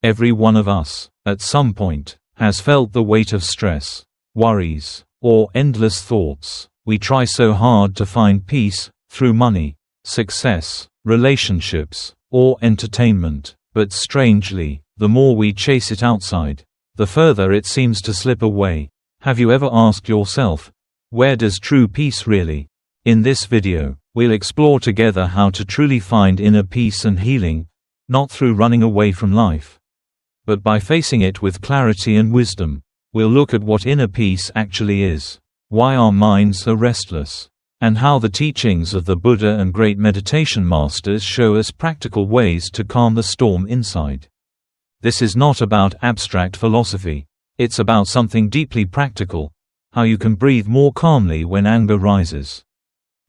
Every one of us, at some point, has felt the weight of stress, worries, or endless thoughts. We try so hard to find peace, through money, success, relationships, or entertainment, but strangely, the more we chase it outside, the further it seems to slip away. Have you ever asked yourself, where does true peace really? In this video, we'll explore together how to truly find inner peace and healing, not through running away from life, but by facing it with clarity and wisdom. We'll look at what inner peace actually is, why our minds are restless, and how the teachings of the Buddha and great meditation masters show us practical ways to calm the storm inside. This is not about abstract philosophy. It's about something deeply practical: how you can breathe more calmly when anger rises,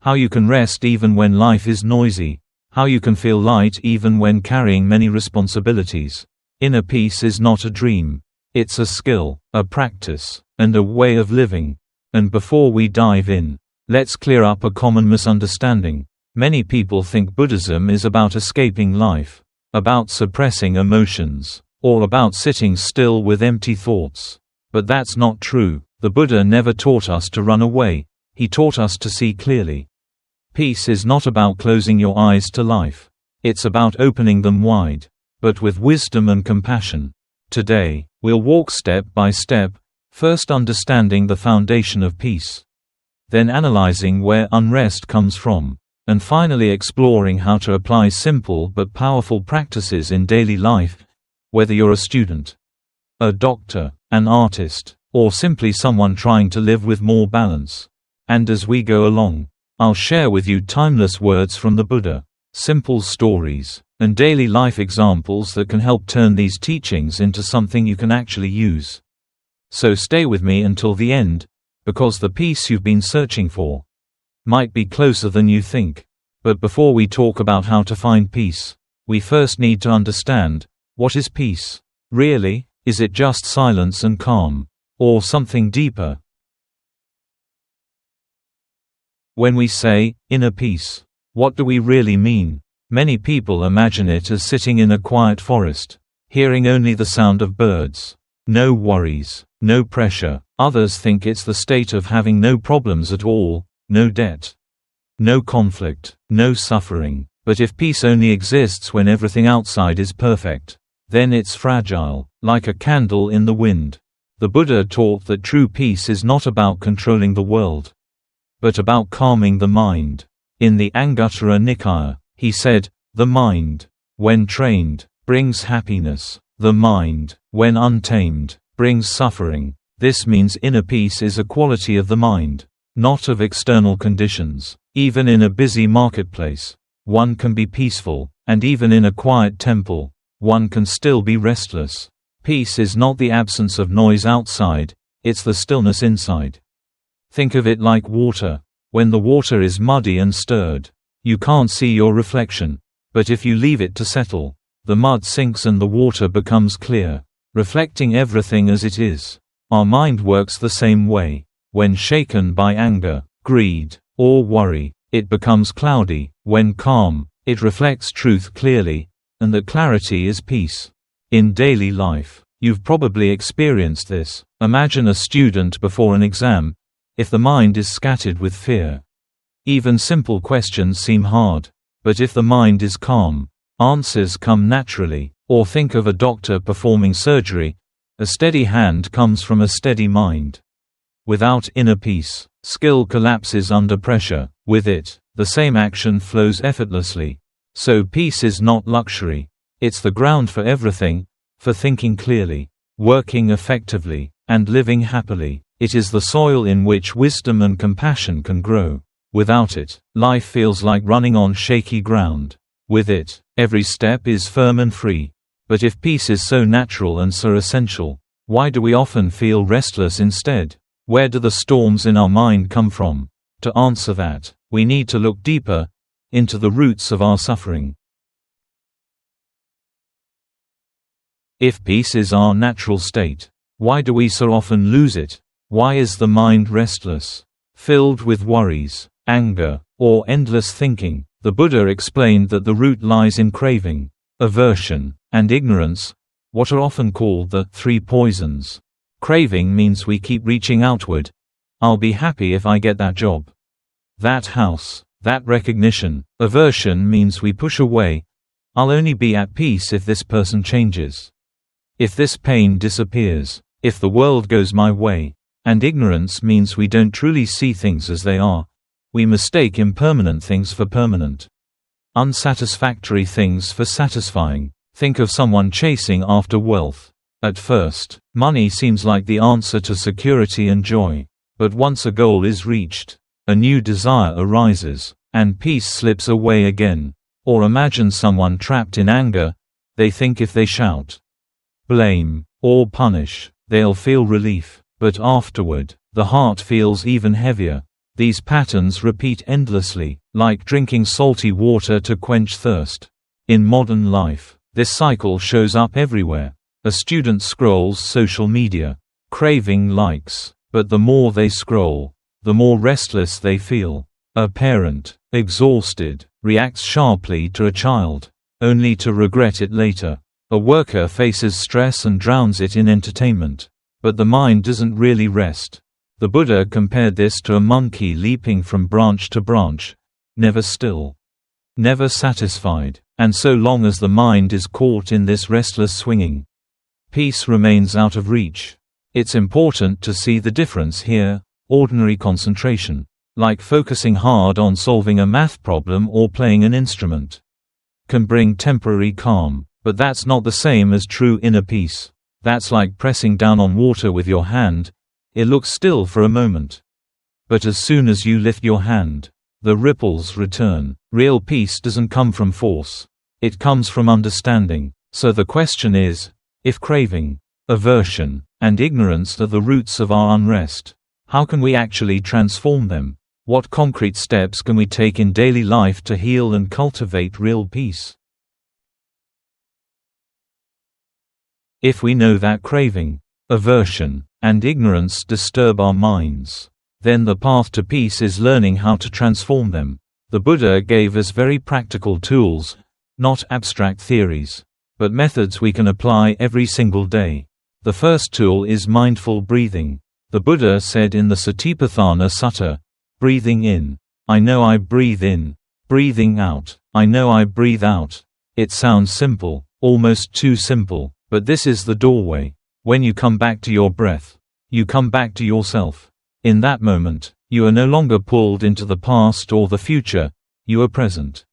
how you can rest even when life is noisy, how you can feel light even when carrying many responsibilities. Inner peace is not a dream. It's a skill, a practice, and a way of living. And before we dive in, let's clear up a common misunderstanding. Many people think Buddhism is about escaping life, about suppressing emotions, or about sitting still with empty thoughts. But that's not true. The Buddha never taught us to run away. He taught us to see clearly. Peace is not about closing your eyes to life. It's about opening them wide, but with wisdom and compassion. Today, we'll walk step by step, first understanding the foundation of peace, then analyzing where unrest comes from, and finally exploring how to apply simple but powerful practices in daily life, whether you're a student, a doctor, an artist, or simply someone trying to live with more balance. And as we go along, I'll share with you timeless words from the Buddha, simple stories, and daily life examples that can help turn these teachings into something you can actually use. So stay with me until the end, because the peace you've been searching for might be closer than you think. But before we talk about how to find peace, we first need to understand, what is peace? Really? Is it just silence and calm, or something deeper? When we say, inner peace, what do we really mean? Many people imagine it as sitting in a quiet forest, hearing only the sound of birds. No worries, no pressure. Others think it's the state of having no problems at all, no debt, no conflict, no suffering. But if peace only exists when everything outside is perfect, then it's fragile, like a candle in the wind. The Buddha taught that true peace is not about controlling the world, but about calming the mind. In the Anguttara Nikaya, he said, "The mind, when trained, brings happiness. The mind, when untamed, brings suffering." This means inner peace is a quality of the mind, not of external conditions. Even in a busy marketplace, one can be peaceful, and even in a quiet temple, one can still be restless. Peace is not the absence of noise outside, it's the stillness inside. Think of it like water. When the water is muddy and stirred, you can't see your reflection. But if you leave it to settle, the mud sinks and the water becomes clear, reflecting everything as it is. Our mind works the same way. When shaken by anger, greed, or worry, it becomes cloudy. When calm, it reflects truth clearly, and that clarity is peace. In daily life, you've probably experienced this. Imagine a student before an exam. If the mind is scattered with fear, even simple questions seem hard. But if the mind is calm, answers come naturally. Or think of a doctor performing surgery. A steady hand comes from a steady mind. Without inner peace, skill collapses under pressure. With it, the same action flows effortlessly. So peace is not luxury. It's the ground for everything, for thinking clearly, working effectively, and living happily. It is the soil in which wisdom and compassion can grow. Without it, life feels like running on shaky ground. With it, every step is firm and free. But if peace is so natural and so essential, why do we often feel restless instead? Where do the storms in our mind come from? To answer that, we need to look deeper into the roots of our suffering. If peace is our natural state, why do we so often lose it? Why is the mind restless, filled with worries, anger, or endless thinking? The Buddha explained that the root lies in craving, aversion, and ignorance, what are often called the three poisons. Craving means we keep reaching outward. I'll be happy if I get that job, that house, that recognition. Aversion means we push away. I'll only be at peace if this person changes, if this pain disappears, if the world goes my way. And ignorance means we don't truly see things as they are. We mistake impermanent things for permanent, unsatisfactory things for satisfying. Think of someone chasing after wealth. At first, money seems like the answer to security and joy. But once a goal is reached, a new desire arises, and peace slips away again. Or imagine someone trapped in anger. They think if they shout, blame, or punish, they'll feel relief. But afterward, the heart feels even heavier. These patterns repeat endlessly, like drinking salty water to quench thirst. In modern life, this cycle shows up everywhere. A student scrolls social media, craving likes, but the more they scroll, the more restless they feel. A parent, exhausted, reacts sharply to a child, only to regret it later. A worker faces stress and drowns it in entertainment. But the mind doesn't really rest. The Buddha compared this to a monkey leaping from branch to branch, never still, never satisfied. And so long as the mind is caught in this restless swinging, peace remains out of reach. It's important to see the difference here. Ordinary concentration, like focusing hard on solving a math problem or playing an instrument, can bring temporary calm, but that's not the same as true inner peace. That's like pressing down on water with your hand. It looks still for a moment, but as soon as you lift your hand, the ripples return. Real peace doesn't come from force. It comes from understanding. So the question is, if craving, aversion, and ignorance are the roots of our unrest, how can we actually transform them? What concrete steps can we take in daily life to heal and cultivate real peace? If we know that craving, aversion, and ignorance disturb our minds, then the path to peace is learning how to transform them. The Buddha gave us very practical tools, not abstract theories, but methods we can apply every single day. The first tool is mindful breathing. The Buddha said in the Satipatthana Sutta, breathing in, I know I breathe in. Breathing out, I know I breathe out. It sounds simple, almost too simple. But this is the doorway. When you come back to your breath, you come back to yourself. In that moment, you are no longer pulled into the past or the future, you are present.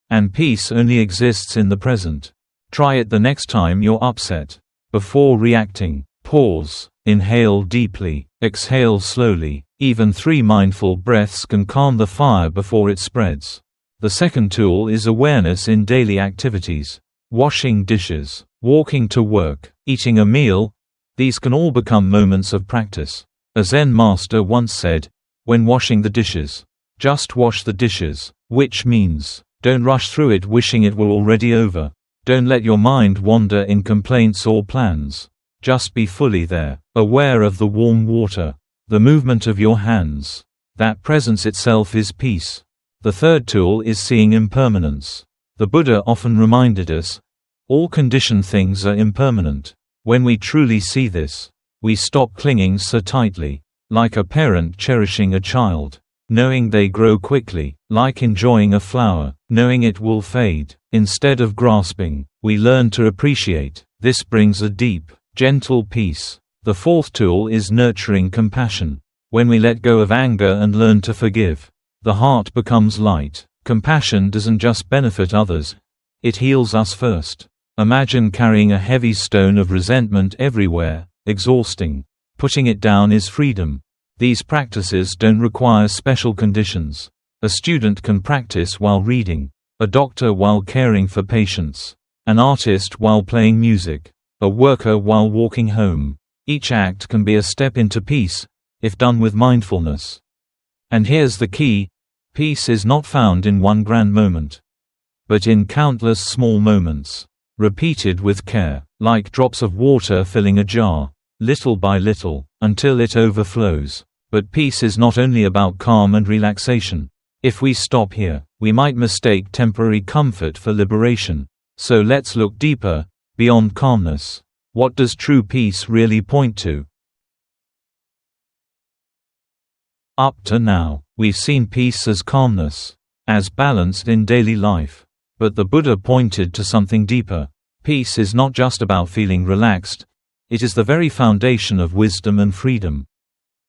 And peace only exists in the present. Try it the next time you're upset. Before reacting, pause, inhale deeply, exhale slowly. Even 3 mindful breaths can calm the fire before it spreads. The second tool is awareness in daily activities. Washing dishes, walking to work, eating a meal, these can all become moments of practice. A Zen master once said, when washing the dishes, just wash the dishes, which means, don't rush through it wishing it were already over. Don't let your mind wander in complaints or plans. Just be fully there, aware of the warm water, the movement of your hands. That presence itself is peace. The third tool is seeing impermanence. The Buddha often reminded us, all conditioned things are impermanent. When we truly see this, we stop clinging so tightly, like a parent cherishing a child, knowing they grow quickly, like enjoying a flower, knowing it will fade. Instead of grasping, we learn to appreciate. This brings a deep, gentle peace. The fourth tool is nurturing compassion. When we let go of anger and learn to forgive, the heart becomes light. Compassion doesn't just benefit others, it heals us first. Imagine carrying a heavy stone of resentment everywhere, exhausting. Putting it down is freedom. These practices don't require special conditions. A student can practice while reading, a doctor while caring for patients, an artist while playing music, a worker while walking home. Each act can be a step into peace, if done with mindfulness. And here's the key. Peace is not found in one grand moment, but in countless small moments, repeated with care, like drops of water filling a jar, little by little, until it overflows. But peace is not only about calm and relaxation. If we stop here, we might mistake temporary comfort for liberation. So let's look deeper, beyond calmness. What does true peace really point to? Up to now, we've seen peace as calmness, as balance in daily life. But the Buddha pointed to something deeper. Peace is not just about feeling relaxed, it is the very foundation of wisdom and freedom.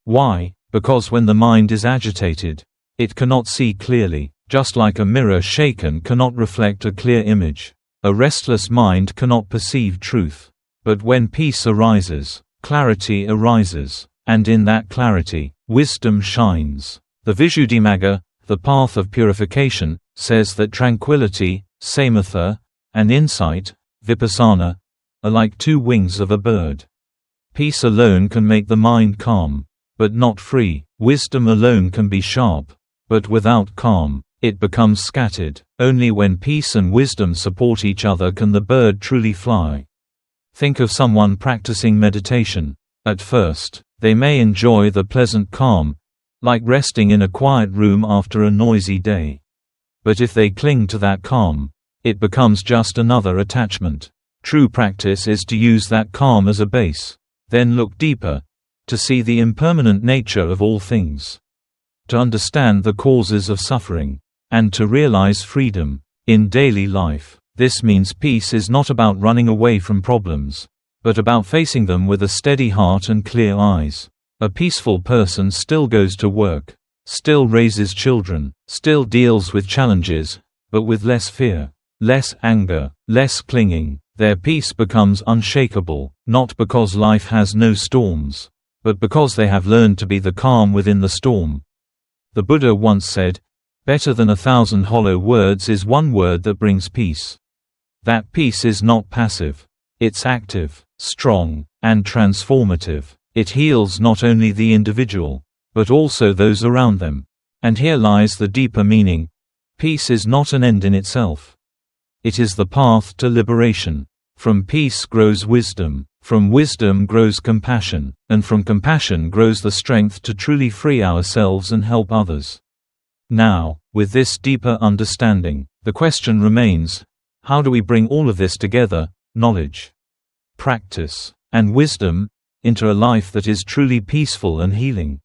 Why? Because when the mind is agitated, it cannot see clearly, just like a mirror shaken cannot reflect a clear image. A restless mind cannot perceive truth. But when peace arises, clarity arises, and in that clarity, wisdom shines. The Visuddhimagga, the path of purification, says that tranquility, samatha, and insight, vipassana, are like two wings of a bird. Peace alone can make the mind calm, but not free. Wisdom alone can be sharp, but without calm, it becomes scattered. Only when peace and wisdom support each other can the bird truly fly. Think of someone practicing meditation. At first, they may enjoy the pleasant calm, like resting in a quiet room after a noisy day. But if they cling to that calm, it becomes just another attachment. True practice is to use that calm as a base, then look deeper, to see the impermanent nature of all things, to understand the causes of suffering, and to realize freedom. In daily life, this means peace is not about running away from problems, but about facing them with a steady heart and clear eyes. A peaceful person still goes to work, still raises children, still deals with challenges, but with less fear, less anger, less clinging. Their peace becomes unshakable, not because life has no storms, but because they have learned to be the calm within the storm. The Buddha once said, "Better than 1,000 hollow words is one word that brings peace." That peace is not passive. It's active, strong, and transformative. It heals not only the individual, but also those around them. And here lies the deeper meaning. Peace is not an end in itself. It is the path to liberation. From peace grows wisdom, from wisdom grows compassion, and from compassion grows the strength to truly free ourselves and help others. Now, with this deeper understanding, the question remains, how do we bring all of this together, knowledge, practice, and wisdom, into a life that is truly peaceful and healing?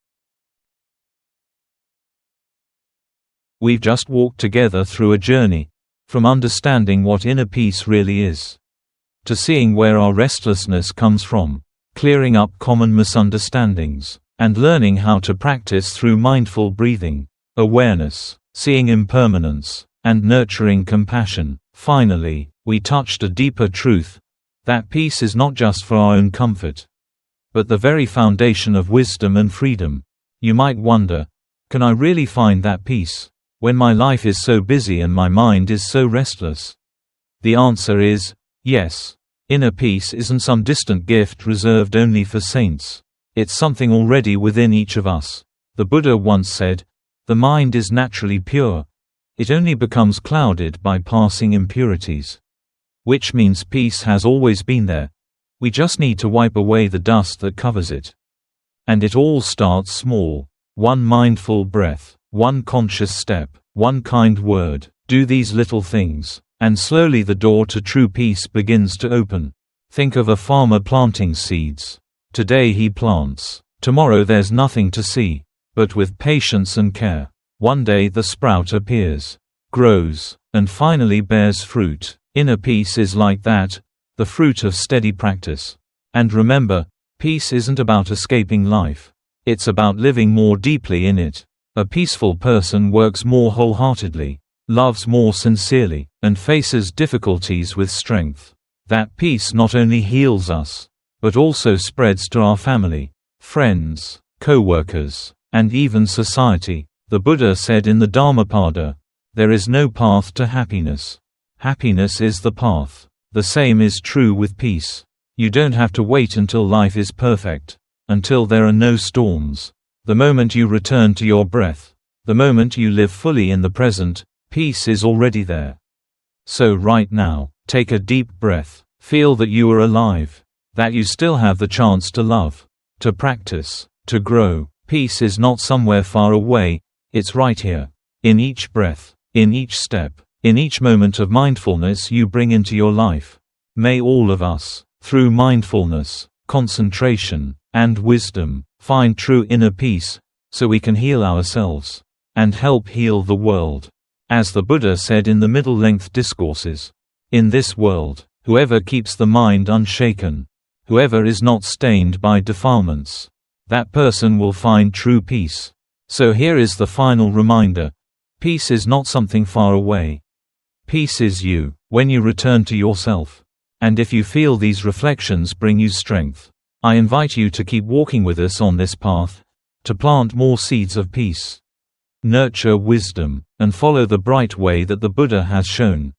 We've just walked together through a journey, from understanding what inner peace really is, to seeing where our restlessness comes from, clearing up common misunderstandings, and learning how to practice through mindful breathing, awareness, seeing impermanence, and nurturing compassion. Finally, we touched a deeper truth, that peace is not just for our own comfort, but the very foundation of wisdom and freedom. You might wonder, can I really find that peace when my life is so busy and my mind is so restless? The answer is yes. Inner peace isn't some distant gift reserved only for saints. It's something already within each of us. The Buddha once said, "The mind is naturally pure. It only becomes clouded by passing impurities." Which means peace has always been there. We just need to wipe away the dust that covers it. And it all starts small. One mindful breath, one conscious step, one kind word. Do these little things, and slowly the door to true peace begins to open. Think of a farmer planting seeds. Today he plants. Tomorrow there's nothing to see. But with patience and care, one day the sprout appears, grows, and finally bears fruit. Inner peace is like that, the fruit of steady practice. And remember, peace isn't about escaping life. It's about living more deeply in it. A peaceful person works more wholeheartedly, loves more sincerely, and faces difficulties with strength. That peace not only heals us, but also spreads to our family, friends, co-workers, and even society. The Buddha said in the Dhammapada, "There is no path to happiness. Happiness is the path." The same is true with peace. You don't have to wait until life is perfect, until there are no storms. The moment you return to your breath, the moment you live fully in the present, peace is already there. So right now, take a deep breath, feel that you are alive, that you still have the chance to love, to practice, to grow. Peace is not somewhere far away, it's right here. In each breath, in each step, in each moment of mindfulness you bring into your life. May all of us, Through mindfulness, concentration, and wisdom, find true inner peace, so we can heal ourselves and help heal the world. As the Buddha said in the middle-length discourses, in this world, whoever keeps the mind unshaken, whoever is not stained by defilements, that person will find true peace. So here is the final reminder. Peace is not something far away. Peace is you, when you return to yourself. And if you feel these reflections bring you strength, I invite you to keep walking with us on this path, to plant more seeds of peace, nurture wisdom, and follow the bright way that the Buddha has shown.